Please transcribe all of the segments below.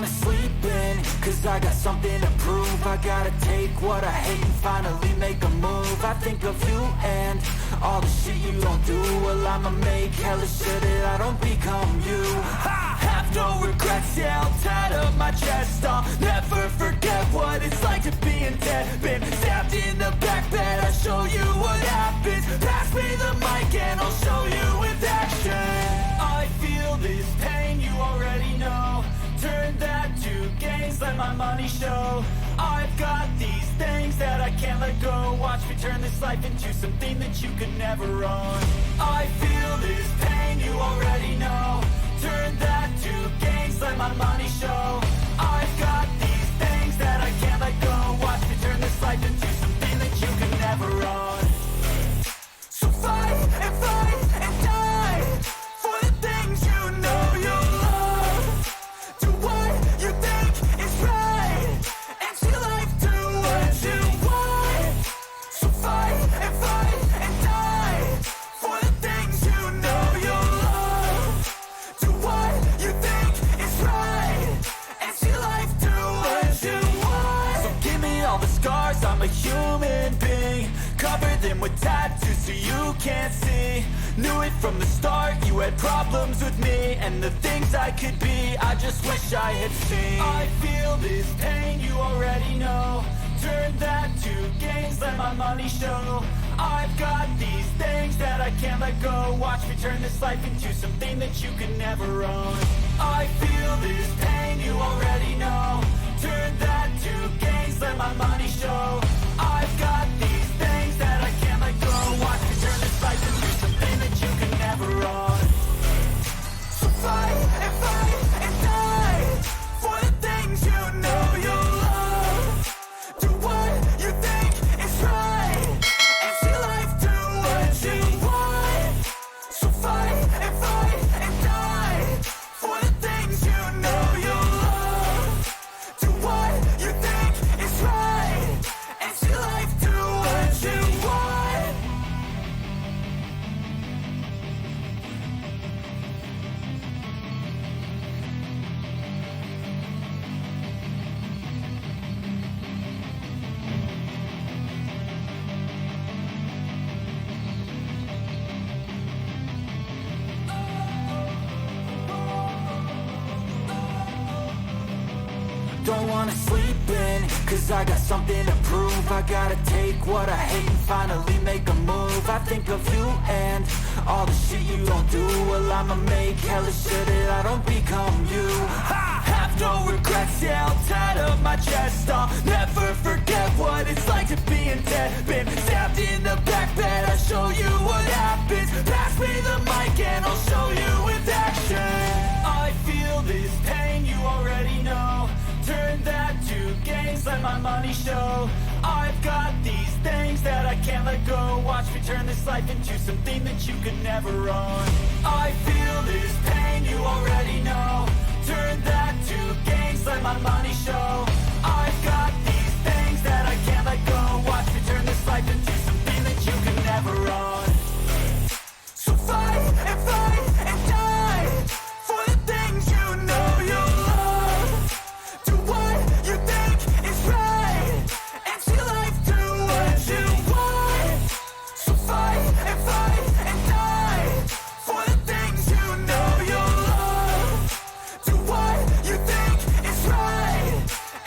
wanna sleep in, cause I got something to prove. I gotta take what I hate and finally make a move. I think of you and all the shit you don't do. Well, I'ma make hella sure that I don't become you. I have no regrets, yeah, I'll tie up my chest. I'll never forget what it's like to be in debt. Been stabbed in the back bed, I'll show you what happens. Pass me the mic and I'll show you with action. I feel this pain, you already know. Turn that to gains, let my money show. I've got these things that I can't let go. Watch me turn this life into something that you could never own. I feel this pain, you already know. Turn that to gains, let my money show. I've got these things that I can't let go. Watch me turn this life into something that you could never own. So fight and die for the things you know you love. Do what you think is right and see life do what you want. So fight and die for the things you know you love. Do what you think is right and see life do what you want. So give me all the scars, I'm a human being. Cover them with tattoos so you can't see. Knew it from the start, you had problems with me and the things I could be, I just wish I had seen. I feel this pain, you already know. Turn that to gains, let my money show. I've got these things that I can't let go. Watch me turn this life into something that you can never own. I feel this pain, you already know. Turn that to gains, let my money show. I've got these things that I can't let go. Watch me turn this life into something that you can never own. So fight and die for the things you know you love. Do what you think is right and see life do what you want. So fight and die for the things you know you love. Do what you think is right and see life do what you want. Don't wanna sleep in, cause I got something to prove. I gotta take what I hate and finally make a move. I think of you and all the shit you don't do. Well, I'ma make hella sure that I don't become you. I have no regrets, yeah, I'll tie up my chest. I'll never forget what it's like to be in debt. Been stabbed in the back bed, I'll show you what happens. Pass me the mic and I'll show you with action. I feel this pain, you already know. Turn that to gains, let my money show. I've got these things that I can't let go. Watch me turn this life into something that you could never own. I feel this pain, you already know. Turn that to gains, let my money show. I've got these things that I can't let go. Watch me turn this life into something that you can never own. So fight and die for the things you know you love. Do what you think is right and see life do what you want. So fight and die for the things you know you love. Do what you think is right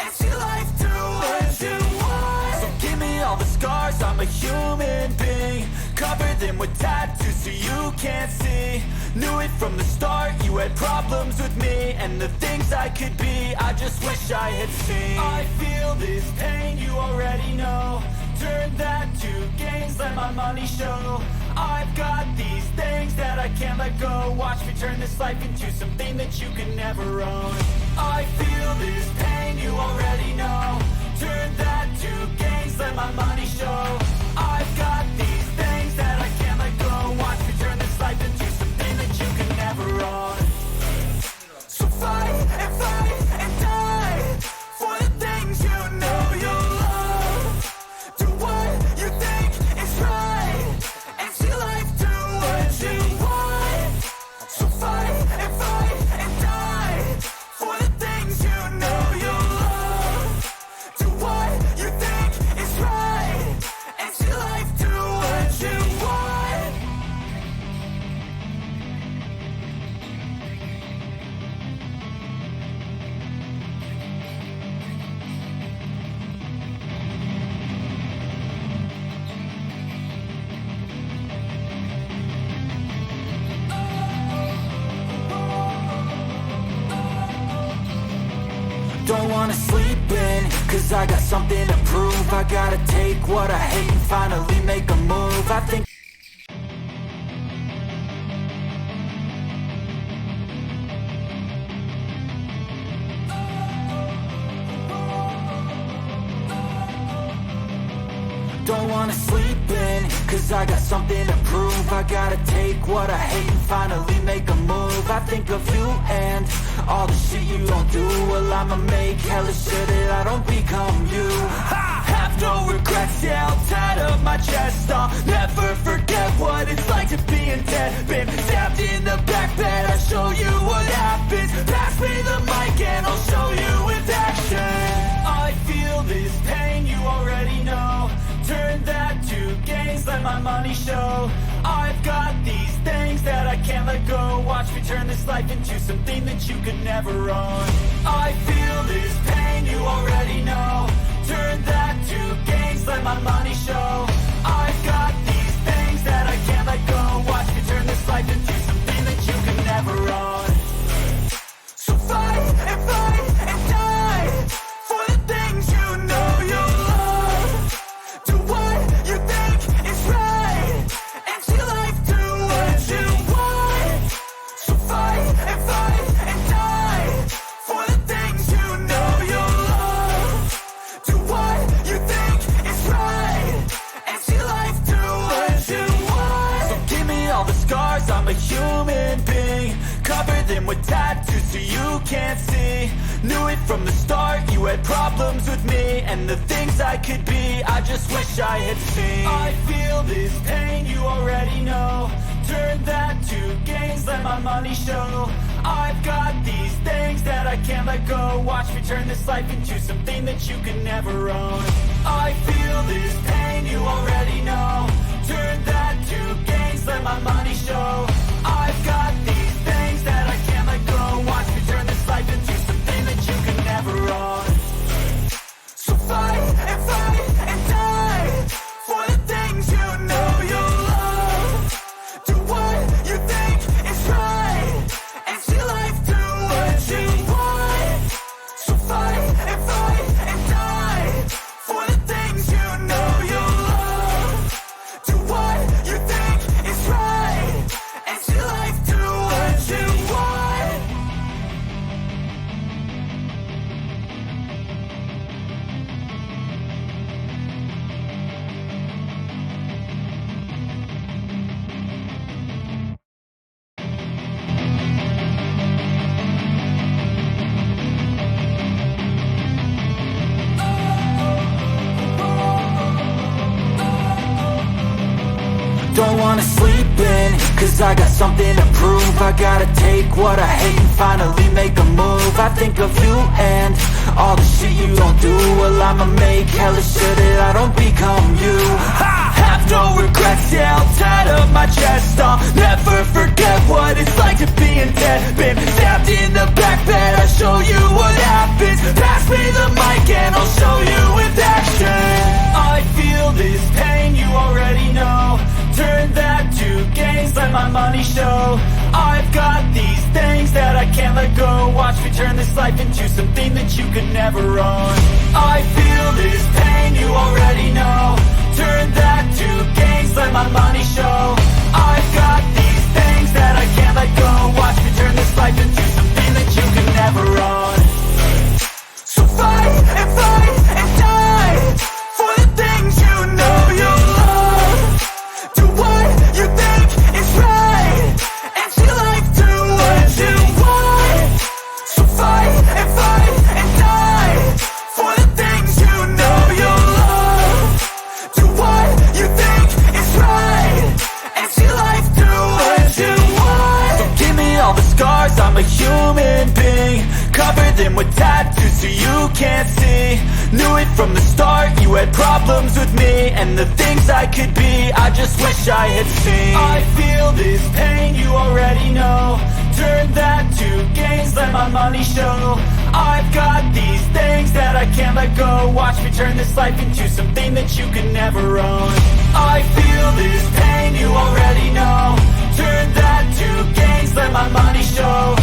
and see life do what you want. So give me all the scars, I'm a human being. Cover them with tattoos so you can't see. Knew it from the start, you had problems with me and the things I could be, I just wish I had seen. I feel this pain, you already know. Turn that to gains, let my money show. I've got these things that I can't let go. Watch me turn this life into something that you can never own. I feel this pain, you already know. Turn that to gains, let my money show. I've got these things that I can't let go. Watch me turn this life into something that you can never own. So fight and die for the things you know you love. Do what you think is right and see life do what you want. So fight and die for the things you cause I got something to prove. I gotta take what I hate and finally make a move. I think don't wanna sleep in, cause I got something to prove. I gotta take what I hate and finally make a move. I think of you and all the shit you don't do. Well, I'ma make hella sure that I don't become you. I have no regrets, yeah, I'll tie up my chest. I'll never forget what it's like to be in debt. Been stabbed in the back bed, I'll show you what happens. Pass me the mic and I'll show you with action. I feel this pain, you already know. Turn that to gains, let my money show. I've got these things that I can't let go. Watch me turn this life into something that you could never own. I feel this pain, you already know. Turn that to gains, let my money show. I've got these things that I can't let go. Watch me turn this life into something that you could never own. So fight and die for the things you know you love. Do what you think is right, and see life do what you want. So fight and die for the things you know you love. Do what you think is right, and see life do what you want. So give me all the scars, I'm a human being. Cover them with tattoos so you can't see. Knew it from the start, you had problems with me and the things I could be, I just wish I had seen. I feel this pain, you already know. Turn that to gains, let my money show. I've got these things that I can't let go. Watch me turn this life into something that you can never own. I feel this pain, you already know. Turn that to gains, let my money show. I've got these things that I can't let go. Watch me turn this life into something that you can never own. So fight and die for the things you know you love. Do what you think is right, and see life do what you want. So fight and die for the things you know you love. Do what you think is right, and see life do what you want. Don't wanna sleep in, cause I got something to prove. I gotta take what I hate and finally make a move. I think of you and all the shit you don't do. Well, I'ma make hella sure that I don't become you. I have no regrets, yeah, I'll tie up my chest. I'll never forget what it's like to be in debt. Been stabbed in the back bed, I'll show you what happens. Pass me the mic and I'll show you with action. I feel this pain, you already know. Turn that to gains, let my money show. I've got these things that I can't let go. Watch me turn this life into something that you could never own. I feel this pain, you already know. Turn that to gains, let my money show. I've got these things that I can't let go. Watch me turn this life into something that you could never own. So fight and die for the things you know you love. Do what you think is right, and see life do what you want. So fight and die for the things you know you love. Do what you think is right, and see life do what you want. So give me all the scars, I'm a human being. Cover them with tattoos so you can't see. Knew it from the start, you had problems with me and the things I could be, I just wish I had seen. I feel this pain, you already know. Turn that to gains, let my money show. I've got these things that I can't let go. Watch me turn this life into something that you could never own. I feel this pain, you already know. Turn that to gains, let my money show.